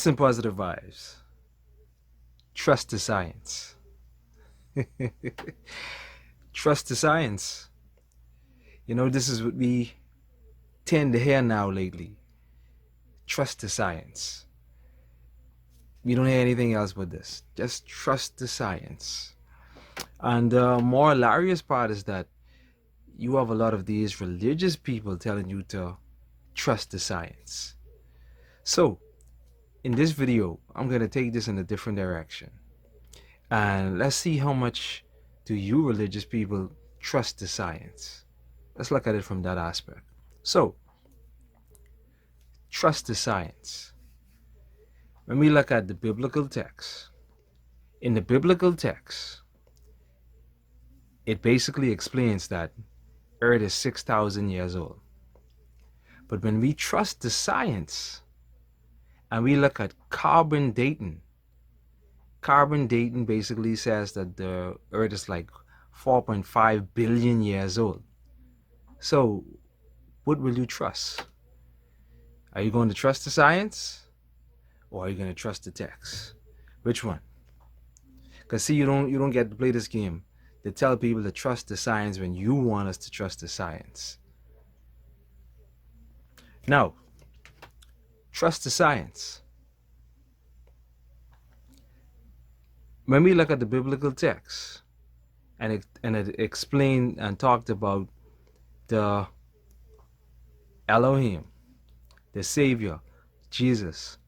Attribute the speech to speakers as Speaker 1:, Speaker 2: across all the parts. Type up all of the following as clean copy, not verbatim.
Speaker 1: Listen, positive vibes. Trust the science. Trust the science. You know, this is what we tend to hear now lately. Trust the science. We don't hear anything else but this. Just trust the science. And the more hilarious part is that you have a lot of these religious people telling you to trust the science. So, in this video, I'm going to take this in a different direction. And let's see how much do you religious people trust the science. Let's look at it from that aspect. So, trust the science. When we look at the biblical text, in the biblical text, it basically explains that Earth is 6,000 years old. But when we trust the science and we look at carbon dating basically says that the Earth is like 4.5 billion years old. So, what will you trust? Are you going to trust the science or are you going to trust the text? Which one? Because see, you don't get to play this game. They tell people to trust the science when you want us to trust the science. Now, trust the science. When we look at the biblical text and it explained and talked about the Elohim, the Savior, Jesus.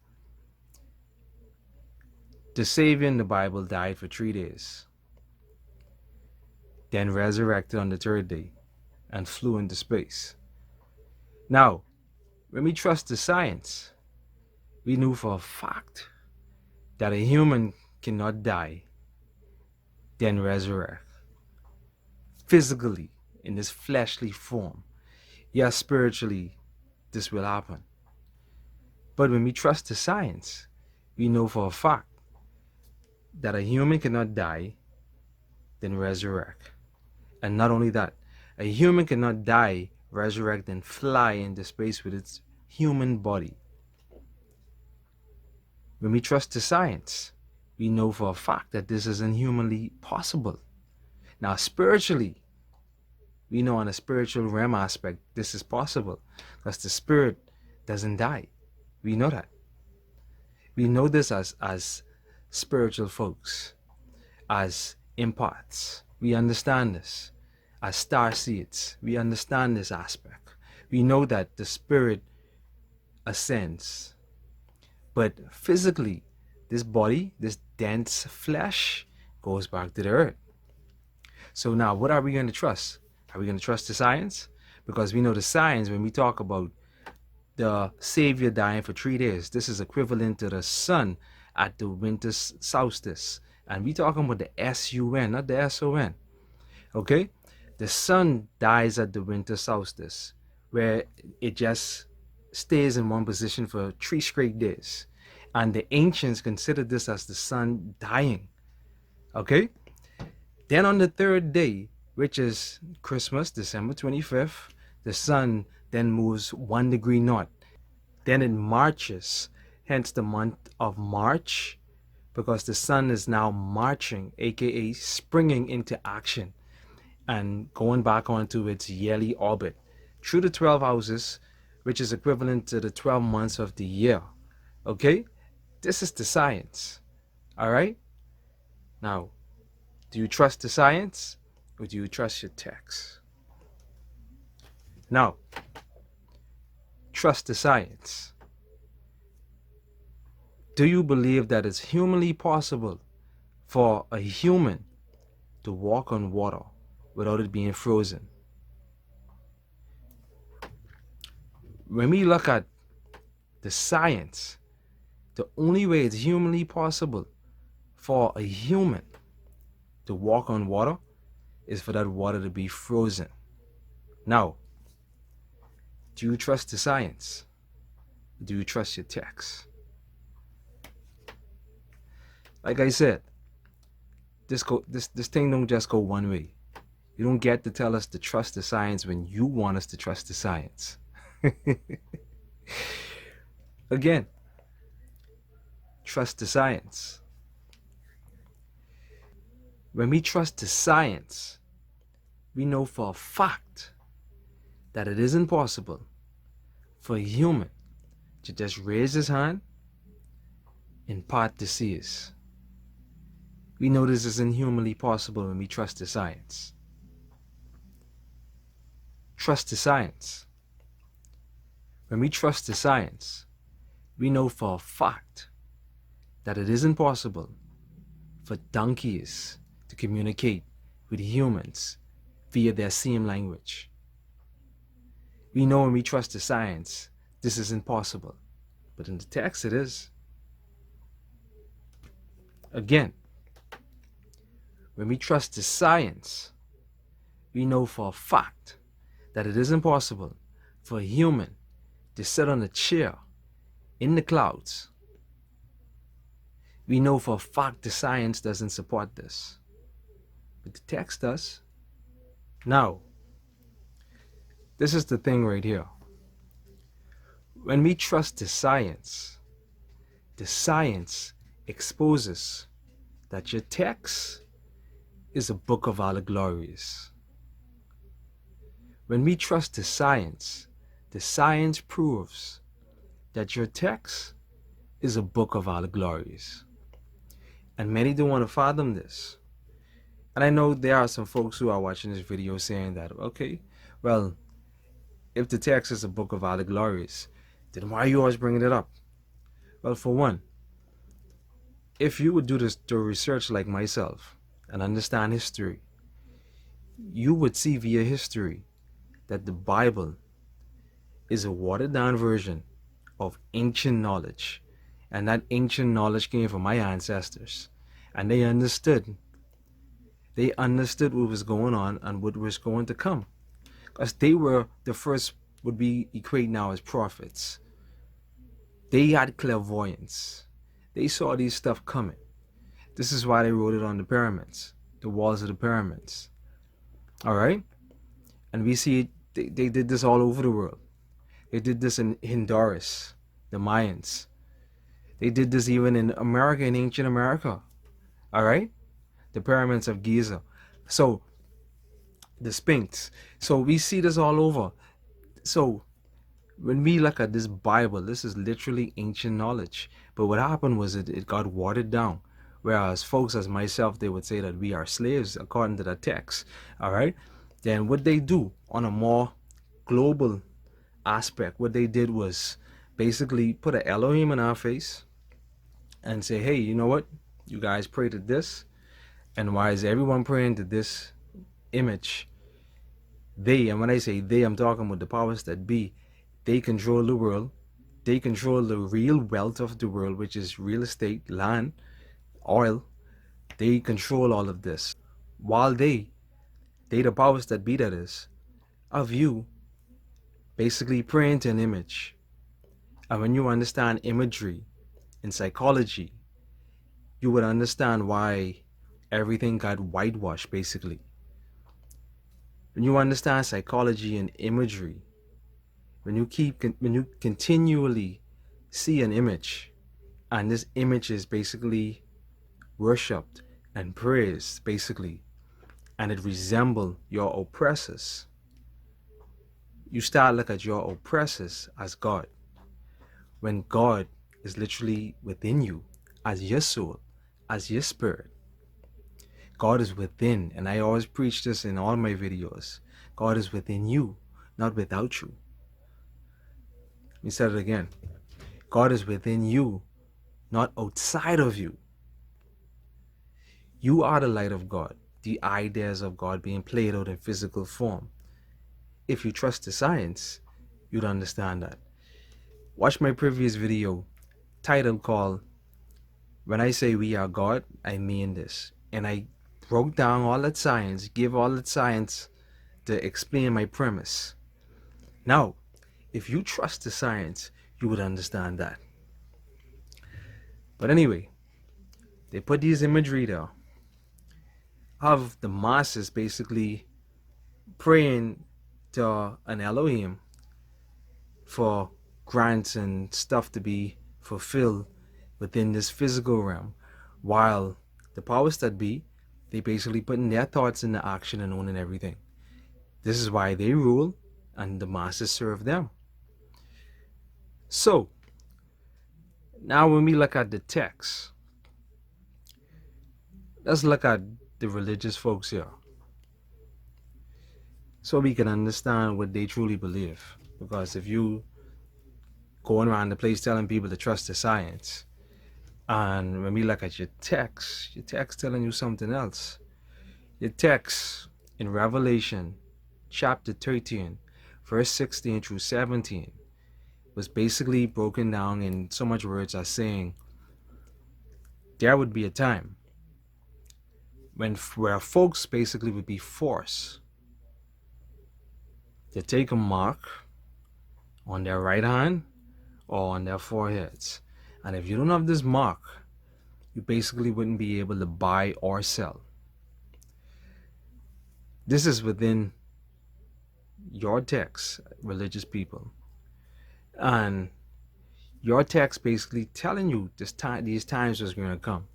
Speaker 1: The Savior in the Bible died for 3 days, then resurrected on the third day and flew into space. Now, when we trust the science, we knew for a fact that a human cannot die, then resurrect. Physically, in this fleshly form. Yes, spiritually, this will happen. But when we trust the science, we know for a fact that a human cannot die, then resurrect. And not only that, a human cannot die, resurrect, and fly into space with its human body. When we trust the science, we know for a fact that this isn't humanly possible. Now, spiritually, we know on a spiritual realm aspect, this is possible because the spirit doesn't die. We know that. We know this as spiritual folks, as imparts. We understand this. As star seeds, we understand this aspect. We know that the spirit ascends. But physically, this body, this dense flesh, goes back to the earth. So now, what are we going to trust? Are we going to trust the science? Because we know the science, when we talk about the Savior dying for 3 days, this is equivalent to the sun at the winter solstice. And we talking about the S-U-N, not the S-O-N. Okay? The sun dies at the winter solstice, where it just stays in one position for 3 straight days. And the ancients considered this as the sun dying. Okay? Then on the third day, which is Christmas, December 25th, the sun then moves 1 degree north. Then it marches, hence the month of March, because the sun is now marching, aka springing into action and going back onto its yearly orbit through the 12 houses, which is equivalent to the 12 months of the year. Okay? This is the science. All right? Now, do you trust the science or do you trust your text? Now, trust the science. Do you believe that it's humanly possible for a human to walk on water without it being frozen? When we look at the science, the only way it's humanly possible for a human to walk on water is for that water to be frozen. Now, do you trust the science? Do you trust your text? Like I said, this thing don't just go one way. You don't get to tell us to trust the science when you want us to trust the science. Again, trust the science. When we trust the science, we know for a fact that it isn't possible for a human to just raise his hand and part the seas. We know this isn't humanly possible when we trust the science. Trust the science. When we trust the science, we know for a fact that it isn't possible for donkeys to communicate with humans via their same language. We know when we trust the science, this isn't possible. But in the text, it is. Again, when we trust the science, we know for a fact that it isn't possible for a human to sit on a chair in the clouds. We know for a fact the science doesn't support this, but the text does. Now, this is the thing right here. When we trust the science exposes that your text is a book of allegories. When we trust the science proves that your text is a book of allegories. And many don't want to fathom this. And I know there are some folks who are watching this video saying that, okay, well, if the text is a book of allegories, then why are you always bringing it up? Well, for one, if you would do the research like myself and understand history, you would see via history that the Bible is a watered down version of ancient knowledge. And that ancient knowledge came from my ancestors. And they understood what was going on and what was going to come. Because they were the first, would be equated now as prophets. They had clairvoyance. They saw these stuff coming. This is why they wrote it on the pyramids, the walls of the pyramids. Alright? And we see they did this all over the world. They did this in Honduras, the Mayans. They did this even in America, in ancient America. Alright? The pyramids of Giza. So, the Sphinx. So we see this all over. So, when we look at this Bible, this is literally ancient knowledge. But what happened was it got watered down. Whereas folks as myself, they would say that we are slaves according to the text. Alright? Then what they do on a more global aspect, what they did was basically put an Elohim in our face and say, hey, you know what? You guys pray to this. And why is everyone praying to this image? They, and when I say they, I'm talking about the powers that be. They control the world. They control the real wealth of the world, which is real estate, land, oil. They control all of this. While they the powers that be, that is, of you basically praying to an image. And when you understand imagery and psychology, you would understand why everything got whitewashed, basically. When you understand psychology and imagery, when you continually see an image, and this image is basically worshipped and praised, basically, and it resembles your oppressors, you start look at your oppressors as God, when God is literally within you, as your soul, as your spirit. God is within, and I always preach this in all my videos. God is within you, not without you. Let me say it again. God is within you, not outside of you. You are the light of God, the ideas of God being played out in physical form. If you trust the science, you'd understand that. Watch my previous video, titled called, When I Say We Are God, I Mean This. And I broke down all that science, give all that science to explain my premise. Now, if you trust the science, you would understand that. But anyway, they put these imagery there of the masses basically praying to an Elohim for grants and stuff to be fulfilled within this physical realm, while the powers that be, they basically putting their thoughts into action and owning everything. This is why they rule and the masses serve them. So now when we look at the text, let's look at the religious folks here, so we can understand what they truly believe. Because if you going around the place telling people to trust the science, and when we look at your text telling you something else. Your text in Revelation chapter 13, verse 16 through 17 was basically broken down in so much words as saying there would be a time where folks basically would be forced to take a mark on their right hand or on their foreheads. And if you don't have this mark, you basically wouldn't be able to buy or sell. This is within your text, religious people. And your text basically telling you these times was going to come.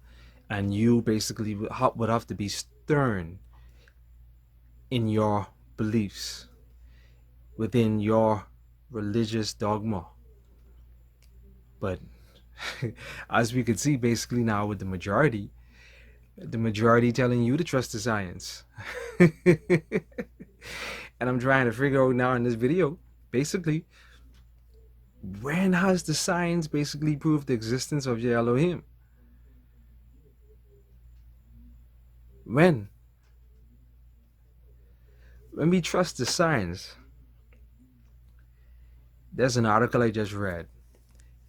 Speaker 1: And you basically would have to be stern in your beliefs within your religious dogma. But as we could see basically now with the majority telling you to trust the science. And I'm trying to figure out now in this video, basically, when has the science basically proved the existence of your Elohim? When we trust the science, there's an article I just read,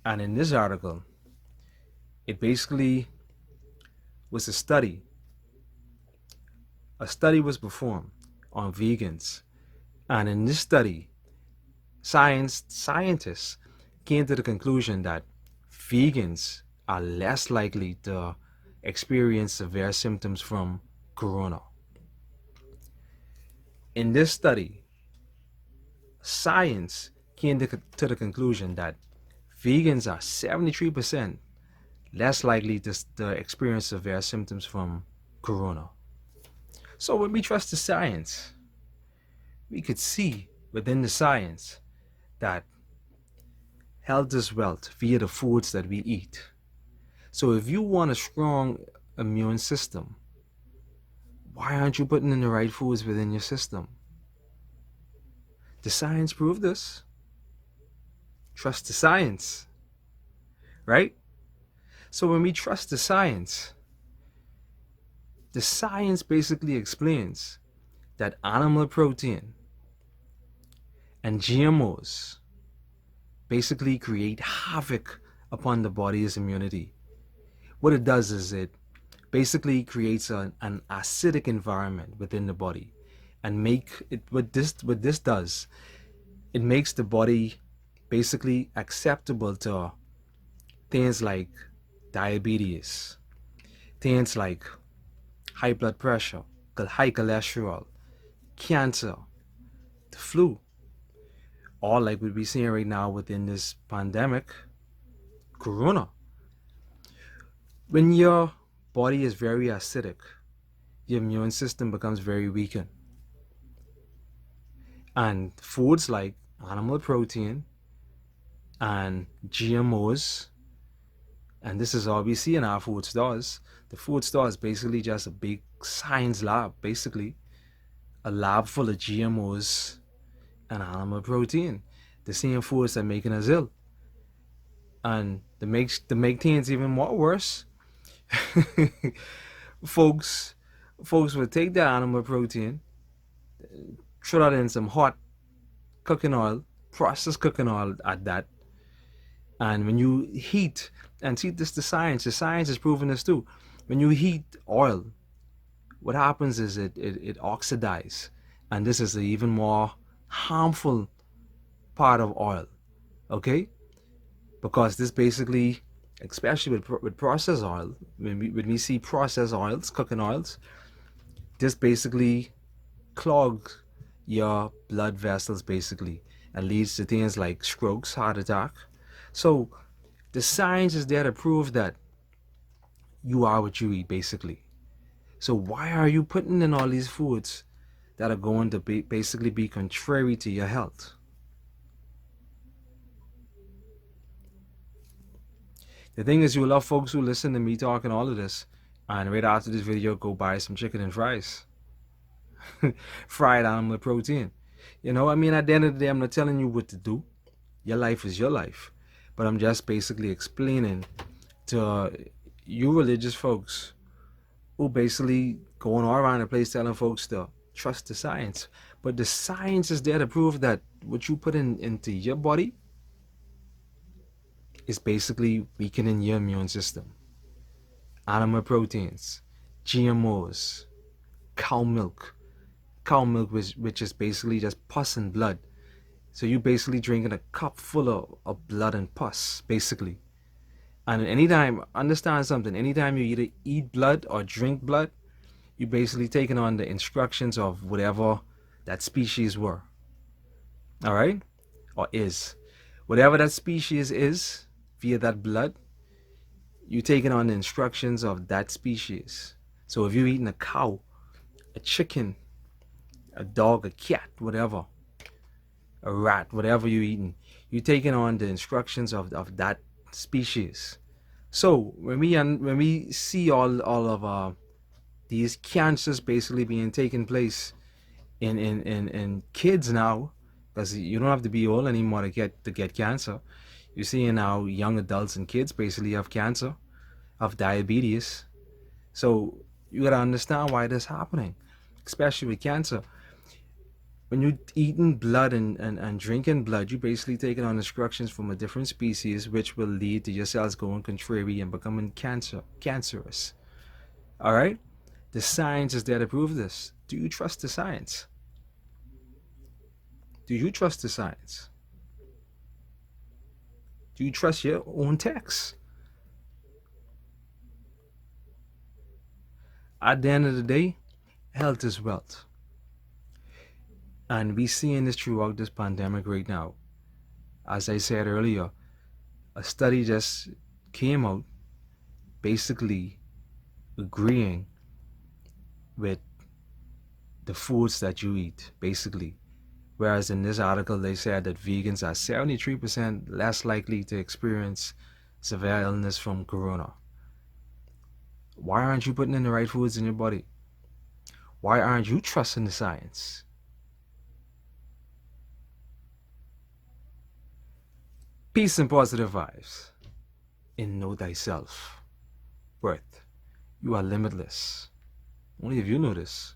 Speaker 1: and in this article, it basically was a study. A study was performed on vegans, and in this study, scientists came to the conclusion that vegans are less likely to experience severe symptoms from corona. In this study, science came to the conclusion that vegans are 73% less likely to experience severe symptoms from corona. So when we trust the science, we could see within the science that health is wealth via the foods that we eat. So if you want a strong immune system, why aren't you putting in the right foods within your system? The science proved this. Trust the science, right? So when we trust the science basically explains that animal protein and GMOs basically create havoc upon the body's immunity. What it does is it basically creates an acidic environment within the body, and what this does, it makes the body basically acceptable to things like diabetes, things like high blood pressure, high cholesterol, cancer, the flu, all like what we're seeing right now within this pandemic, corona. When your body is very acidic, your immune system becomes very weakened. And foods like animal protein and GMOs, and this is all we see in our food stores. The food store is basically just a big science lab, basically a lab full of GMOs and animal protein, the same foods that making us ill. And to make things even more worse, folks would take the animal protein, throw that in some hot cooking oil, processed cooking oil at that. And when you heat, and see this, the science is proving this too. When you heat oil, what happens is it oxidizes, and this is the even more harmful part of oil, okay? Because this basically, especially with processed oil, when we see processed oils, cooking oils, this basically clogs your blood vessels basically, and leads to things like strokes, heart attack. So The science is there to prove that you are what you eat, basically. So why are you putting in all these foods that are going to basically be contrary to your health? The thing is, you will love folks who listen to me talking all of this, and right after this video, go buy some chicken and fries. Fried animal protein. You know, I mean, at the end of the day, I'm not telling you what to do. Your life is your life. But I'm just basically explaining to you religious folks who basically going all around the place telling folks to trust the science. But the science is there to prove that what you put into your body is basically weakening your immune system. Animal proteins, GMOs, cow milk. Cow milk, which is basically just pus and blood. So you basically drinking a cup full of blood and pus, basically. And anytime, understand something, anytime you either eat blood or drink blood, you basically taking on the instructions of whatever that species were. All right? Or is. Whatever that species is, via that blood, you taking on the instructions of that species. So if you're eating a cow, a chicken, a dog, a cat, whatever, a rat, whatever you're eating, you're taking on the instructions of that species. So when we see all of these cancers basically being taken place in kids now, because you don't have to be old anymore to get cancer. You're seeing now young adults and kids basically have cancer, have diabetes. So you gotta understand why this is happening, especially with cancer. When you're eating blood and drinking blood, you're basically taking on instructions from a different species, which will lead to your cells going contrary and becoming cancerous. All right? The science is there to prove this. Do you trust the science? Do you trust the science? Do you trust your own text? At the end of the day, health is wealth. And we seeing this throughout this pandemic right now. As I said earlier, a study just came out basically agreeing with the foods that you eat, basically. Whereas in this article, they said that vegans are 73% less likely to experience severe illness from corona. Why aren't you putting in the right foods in your body? Why aren't you trusting the science? Peace and positive vibes. And know thyself. Worth. You are limitless. Only if you know this.